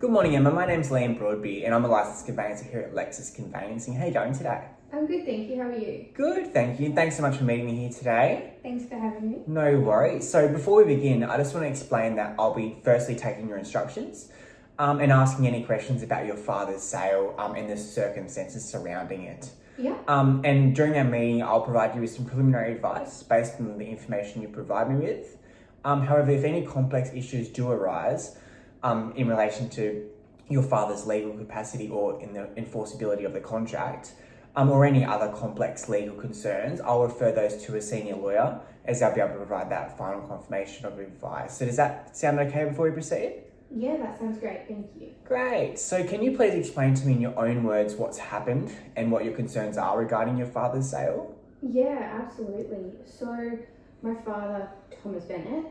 Good morning, Emma. My name's Liam Broadby and I'm a licensed conveyancer here at Lexus Conveyancing. How are you going today? I'm good, thank you. How are you? Good, thank you. Thanks so much for meeting me here today. Thanks for having me. No worries. So before we begin, I just want to explain that I'll be firstly taking your instructions and asking any questions about your father's sale and the circumstances surrounding it. Yeah. And during our meeting, I'll provide you with some preliminary advice based on the information you provide me with. However, if any complex issues do arise in relation to your father's legal capacity or in the enforceability of the contract, or any other complex legal concerns, I'll refer those to a senior lawyer as they'll be able to provide that final confirmation of advice. So does that sound okay before we proceed? Yeah, that sounds great. Thank you. Great. So can you please explain to me in your own words what's happened and what your concerns are regarding your father's sale? Yeah, absolutely. So my father, Thomas Bennett,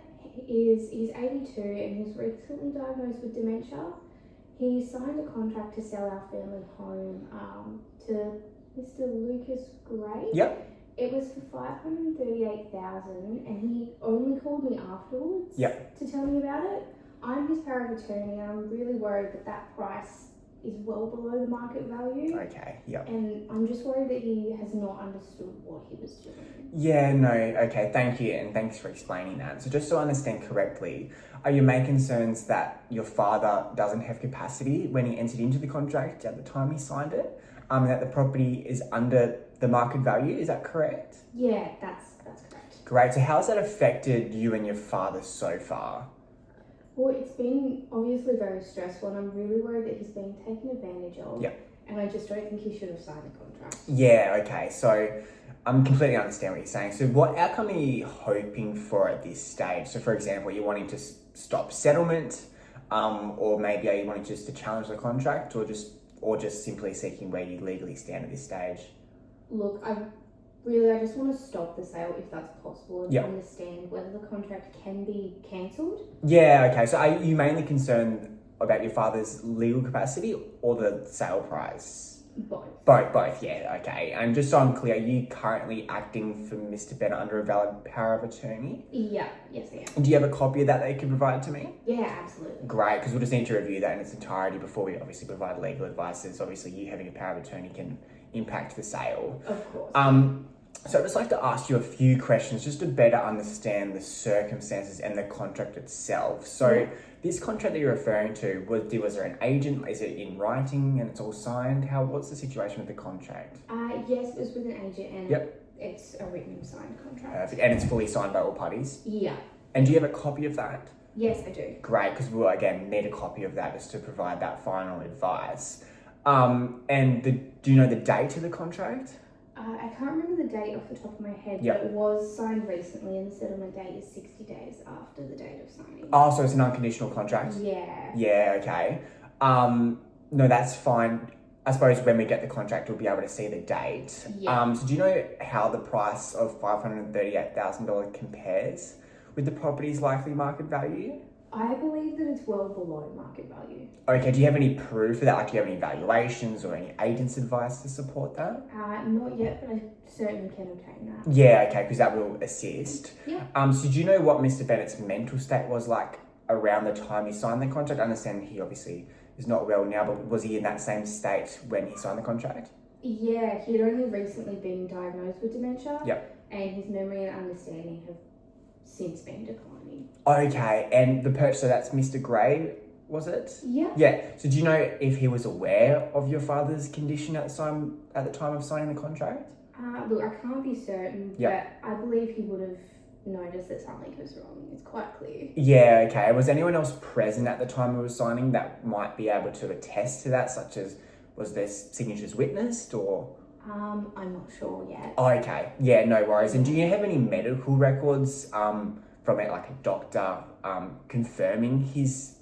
he's 82 and he's recently diagnosed with dementia. He signed a contract to sell our family home to Mr. Lucas Gray. Yep. It was for $538,000 and he only called me afterwards to tell me about it. I'm his power of attorney and I'm really worried that that price is well below the market value. Okay, yep. And I'm just worried that he has not understood what he was doing. Yeah, no, okay, thank you, and thanks for explaining that. So just so I understand correctly, are your main concerns that your father doesn't have capacity when he entered into the contract at the time he signed it, that the property is under the market value, is that correct? Yeah, that's correct. Great, so how has that affected you and your father so far? Well, it's been obviously very stressful and I'm really worried that he's being taken advantage of. Yep. And I just don't think he should have signed the contract. Yeah, okay, so I completely understand what you're saying. So what outcome are you hoping for at this stage? So for example, you're wanting to stop settlement, or maybe are you wanting just to challenge the contract, or just simply seeking where you legally stand at this stage? Look, I just want to stop the sale if that's possible and understand whether the contract can be cancelled. Yeah, okay. So are you mainly concerned about your father's legal capacity or the sale price? Both. Both, yeah, okay. And just so I'm clear, are you currently acting for Mr. Bennett under a valid power of attorney? Yeah, yes I am. And do you have a copy of that you can provide to me? Yeah, absolutely. Great, because we'll just need to review that in its entirety before we obviously provide legal advice, as obviously you having a power of attorney can impact the sale. Of course. So I'd just like to ask you a few questions just to better understand the circumstances and the contract itself. So this contract that you're referring to, was there an agent? Is it in writing and it's all signed? What's the situation with the contract? Yes, it was with an agent and it's a written signed contract. Perfect. And it's fully signed by all parties? Yeah. And do you have a copy of that? Yes, I do. Great, because we'll again need a copy of that just to provide that final advice. Do you know the date of the contract? I can't remember the date off the top of my head, but it was signed recently and the settlement date is 60 days after the date of signing. Oh, so it's an unconditional contract? Yeah. Yeah, okay. No, that's fine. I suppose when we get the contract, we'll be able to see the date. Yeah. So do you know how the price of $538,000 compares with the property's likely market value? I believe that it's well below market value. Okay, do you have any proof of that? Like, do you have any valuations or any agent's advice to support that? Not yet, but I certainly can obtain that. Yeah, okay, because that will assist. Yeah. So do you know what Mr. Bennett's mental state was like around the time he signed the contract? I understand he obviously is not well now, but was he in that same state when he signed the contract? Yeah, he had only recently been diagnosed with dementia. Yep. And his memory and understanding have since been declining. Okay, and the purchaser, that's Mr. Gray, was it? Yeah. Yeah. So do you know if he was aware of your father's condition at the time of signing the contract? Look, I can't be certain, but I believe he would have noticed that something was wrong. It's quite clear. Yeah, okay. Was anyone else present at the time he was signing that might be able to attest to that, such as was their signatures witnessed or? I'm not sure yet. Oh, okay. Yeah, no worries. And do you have any medical records from like a doctor confirming his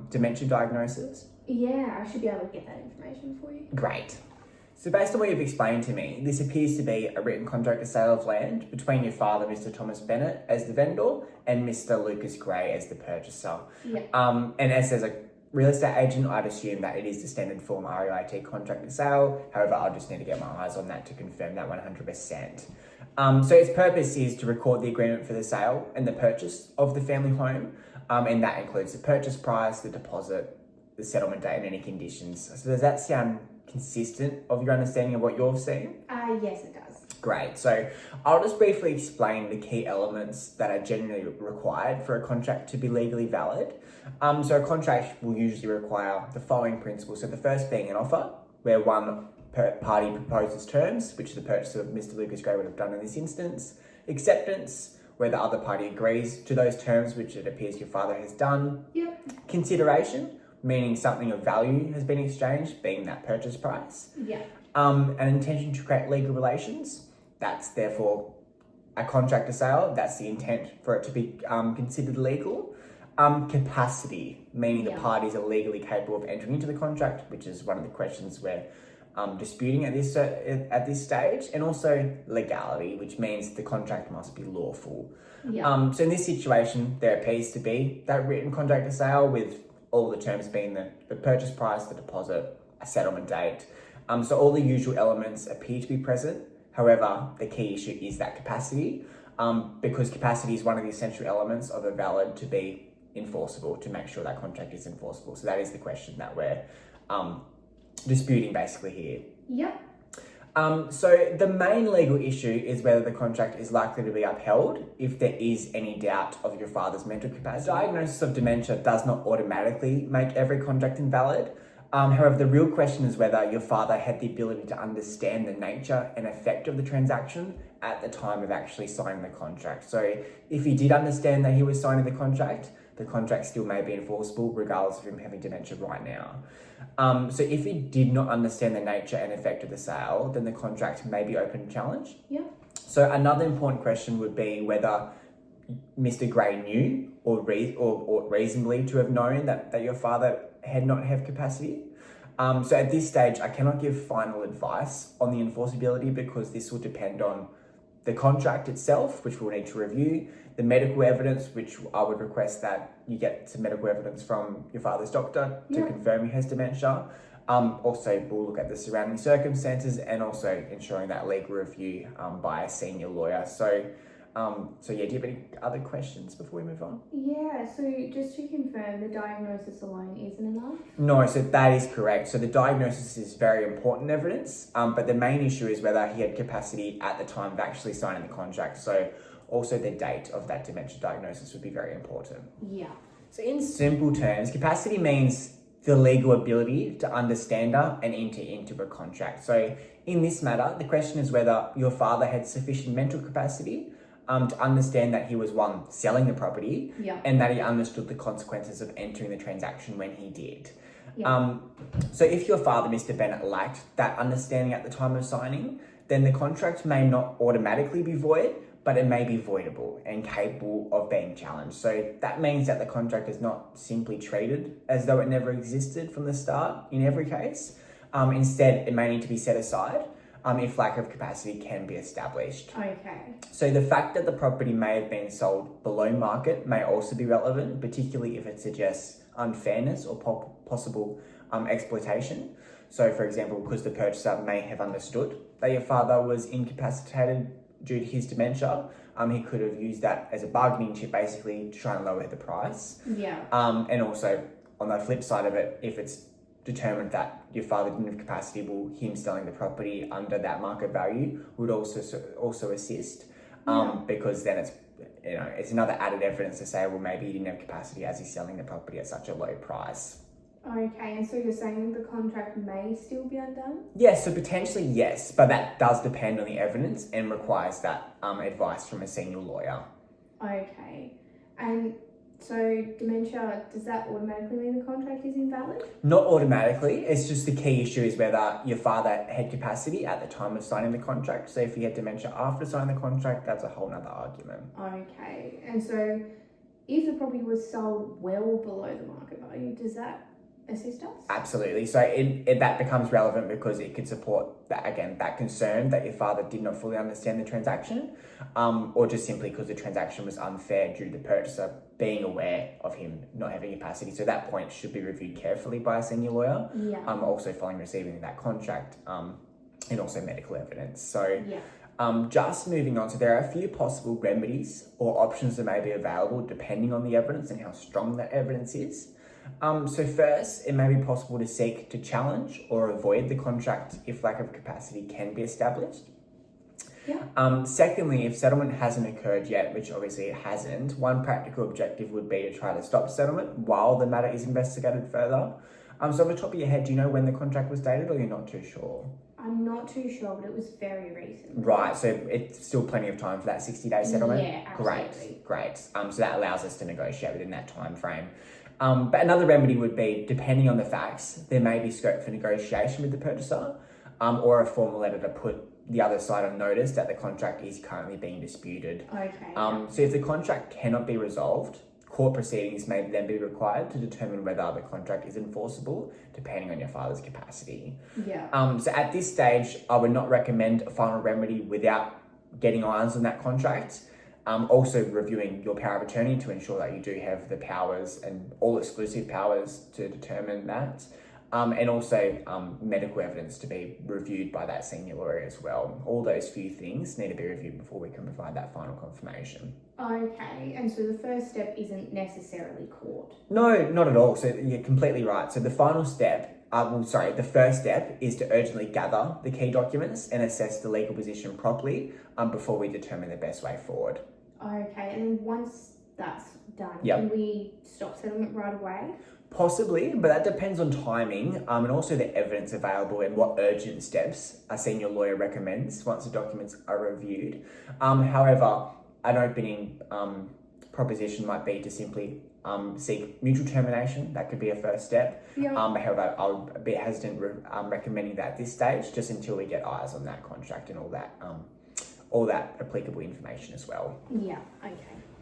dementia diagnosis? Yeah, I should be able to get that information for you. Great. So based on what you've explained to me, this appears to be a written contract of sale of land between your father, Mr. Thomas Bennett, as the vendor, and Mr. Lucas Gray as the purchaser. Yeah. And as a real estate agent, I'd assume that it is the standard form REIT contract of sale. However, I'll just need to get my eyes on that to confirm that 100%. So its purpose is to record the agreement for the sale and the purchase of the family home, and that includes the purchase price, the deposit, the settlement date and any conditions. So does that sound consistent of your understanding of what you've seen? Yes, it does. Great. So I'll just briefly explain the key elements that are generally required for a contract to be legally valid. So a contract will usually require the following principles. So the first being an offer, where one party proposes terms, which the purchaser of Mr. Lucas Gray would have done in this instance. Acceptance, where the other party agrees to those terms, which it appears your father has done. Yep. Consideration, meaning something of value has been exchanged, being that purchase price. Yeah. An intention to create legal relations, that's therefore a contract to sale, that's the intent for it to be considered legal. Capacity, meaning the parties are legally capable of entering into the contract, which is one of the questions we're disputing at this stage, and also legality, which means the contract must be lawful. Yeah. So in this situation, there appears to be that written contract to sale with all the terms being the purchase price, the deposit, a settlement date. So all the usual elements appear to be present. However, the key issue is that capacity, because capacity is one of the essential elements of a valid to be enforceable, to make sure that contract is enforceable. So that is the question that we're disputing basically here. Yep. So the main legal issue is whether the contract is likely to be upheld if there is any doubt of your father's mental capacity. Diagnosis of dementia does not automatically make every contract invalid. However, the real question is whether your father had the ability to understand the nature and effect of the transaction at the time of actually signing the contract. So if he did understand that he was signing the contract still may be enforceable regardless of him having dementia right now. So if he did not understand the nature and effect of the sale, then the contract may be open to challenge. Yeah. So another important question would be whether Mr. Gray knew or reasonably to have known that your father had not have capacity. So at this stage, I cannot give final advice on the enforceability because this will depend on the contract itself, which we'll need to review, the medical evidence, which I would request that you get some medical evidence from your father's doctor to confirm he has dementia. Also, we'll look at the surrounding circumstances and also ensuring that legal review by a senior lawyer. So do you have any other questions before we move on? Yeah, so just to confirm, the diagnosis alone isn't enough? No, so that is correct. So the diagnosis is very important evidence, but the main issue is whether he had capacity at the time of actually signing the contract. So also the date of that dementia diagnosis would be very important. Yeah. So in simple terms, capacity means the legal ability to understand and enter into a contract. So in this matter, the question is whether your father had sufficient mental capacity to understand that he was selling the property and that he understood the consequences of entering the transaction when he did. So if your father, Mr. Bennett, lacked that understanding at the time of signing, then the contract may not automatically be void, but it may be voidable and capable of being challenged. So that means that the contract is not simply treated as though it never existed from the start in every case. Instead, it may need to be set aside if lack of capacity can be established. Okay. So the fact that the property may have been sold below market may also be relevant, particularly if it suggests unfairness or possible exploitation. So for example, because the purchaser may have understood that your father was incapacitated due to his dementia, he could have used that as a bargaining chip basically to try and lower the price. Yeah. And also on the flip side of it, if it's determined that your father didn't have capacity, well, him selling the property under that market value would also assist, because then it's another added evidence to say, well, maybe he didn't have capacity as he's selling the property at such a low price. Okay, and so you're saying the contract may still be undone? Yes, so potentially yes, but that does depend on the evidence and requires that advice from a senior lawyer. Okay, and so dementia, does that automatically mean the contract is invalid? Not automatically. It's just the key issue is whether your father had capacity at the time of signing the contract. So if he had dementia after signing the contract, that's a whole nother argument. Okay, and so if the property was sold well below the market value, does that assist us? Absolutely. So that becomes relevant because it could support that concern that your father did not fully understand the transaction, or just simply because the transaction was unfair due to the purchaser being aware of him not having capacity. So that point should be reviewed carefully by a senior lawyer. Also following receiving that contract, and also medical evidence. So just moving on, so there are a few possible remedies or options that may be available depending on the evidence and how strong that evidence is. So first, it may be possible to seek to challenge or avoid the contract if lack of capacity can be established. Yeah. Secondly, if settlement hasn't occurred yet, which obviously it hasn't, one practical objective would be to try to stop settlement while the matter is investigated further. So off the top of your head, do you know when the contract was dated, or you're not too sure? I'm not too sure, but it was very recent. Right, so it's still plenty of time for that 60-day settlement? Yeah, absolutely. Great. So that allows us to negotiate within that time frame. But another remedy would be, depending on the facts, there may be scope for negotiation with the purchaser, or a formal letter to put the other side on notice that the contract is currently being disputed. Okay. So if the contract cannot be resolved, court proceedings may then be required to determine whether the contract is enforceable, depending on your father's capacity. Yeah. So at this stage, I would not recommend a final remedy without getting eyes on that contract. Also reviewing your power of attorney to ensure that you do have the powers and all exclusive powers to determine that. And also medical evidence to be reviewed by that senior lawyer as well. All those few things need to be reviewed before we can provide that final confirmation. Okay, and so the first step isn't necessarily court. No, not at all. So you're completely right. So the final step, the first step is to urgently gather the key documents and assess the legal position properly before we determine the best way forward. Okay, and then once that's done, Yep. can we stop settlement right away? Possibly, but that depends on timing and also the evidence available and what urgent steps a senior lawyer recommends once the documents are reviewed. However, an opening proposition might be to simply seek mutual termination. That could be a first step. Yeah. However, I'll be hesitant recommending that at this stage, just until we get eyes on that contract and all that applicable information as well. Yeah, okay.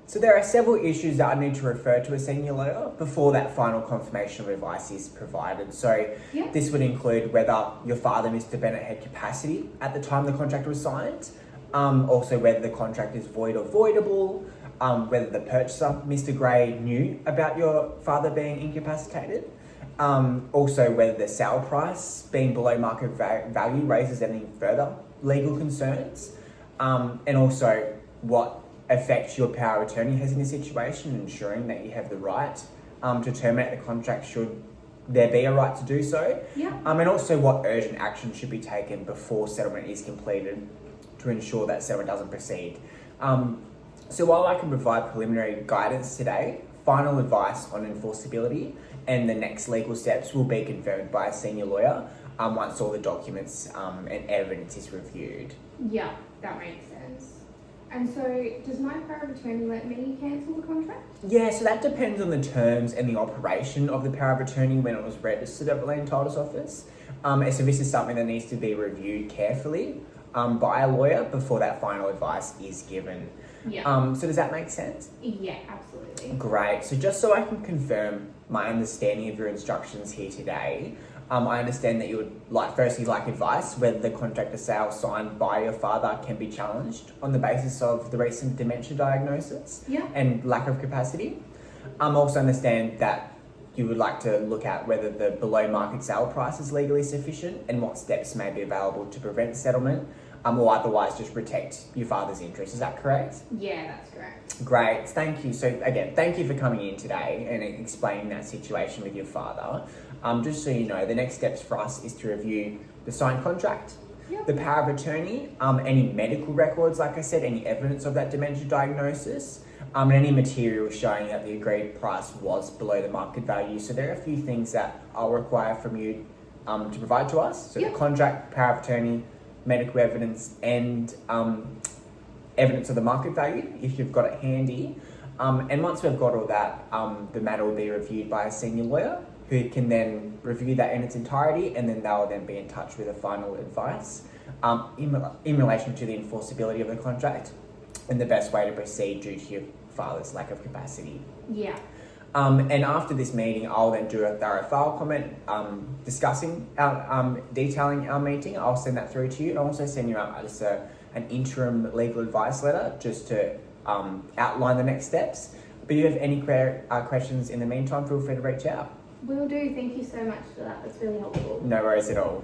So there are several issues that I need to refer to a senior lawyer before that final confirmation of advice is provided. So Yeah. this would include whether your father, Mr. Bennett, had capacity at the time the contract was signed, also whether the contract is void or voidable, whether the purchaser, Mr. Gray, knew about your father being incapacitated, also whether the sale price being below market value raises any further legal concerns, and also what effect your power of attorney has in this situation, ensuring that you have the right to terminate the contract should there be a right to do so. Yeah. And also what urgent action should be taken before settlement is completed to ensure that settlement doesn't proceed. So while I can provide preliminary guidance today, final advice on enforceability and the next legal steps will be confirmed by a senior lawyer once all the documents and evidence is reviewed. Yeah, that makes sense. And so, does my power of attorney let me cancel the contract? Yeah, so that depends on the terms and the operation of the power of attorney when it was registered at the Land Titles Office. So this is something that needs to be reviewed carefully by a lawyer before that final advice is given. Yeah. So does that make sense? Yeah, absolutely. Great. So just so I can confirm my understanding of your instructions here today, I understand that you would like advice whether the contract of sale signed by your father can be challenged on the basis of the recent dementia diagnosis Yeah. and lack of capacity. Also understand that you would like to look at whether the below market sale price is legally sufficient and what steps may be available to prevent settlement or otherwise just protect your father's interests. Is that correct? Yeah, that's correct. Great, thank you. So again, thank you for coming in today and explaining that situation with your father. Just so you know, the next steps for us is to review the signed contract, Yep. the power of attorney, any medical records, like I said, any evidence of that dementia diagnosis, and any material showing that the agreed price was below the market value. So there are a few things that I'll require from you to provide to us. So Yep. the contract, power of attorney, medical evidence, and evidence of the market value, if you've got it handy. And once we've got all that, the matter will be reviewed by a senior lawyer who can then review that in its entirety, and then they'll then be in touch with a final advice in relation to the enforceability of the contract and the best way to proceed due to your father's lack of capacity. Yeah. And after this meeting, I'll then do a thorough file comment discussing detailing our meeting. I'll send that through to you, and I'll also send you out just an interim legal advice letter just to outline the next steps. But if you have any questions in the meantime, feel free to reach out. Will do. Thank you so much for that. That's really helpful. No worries at all.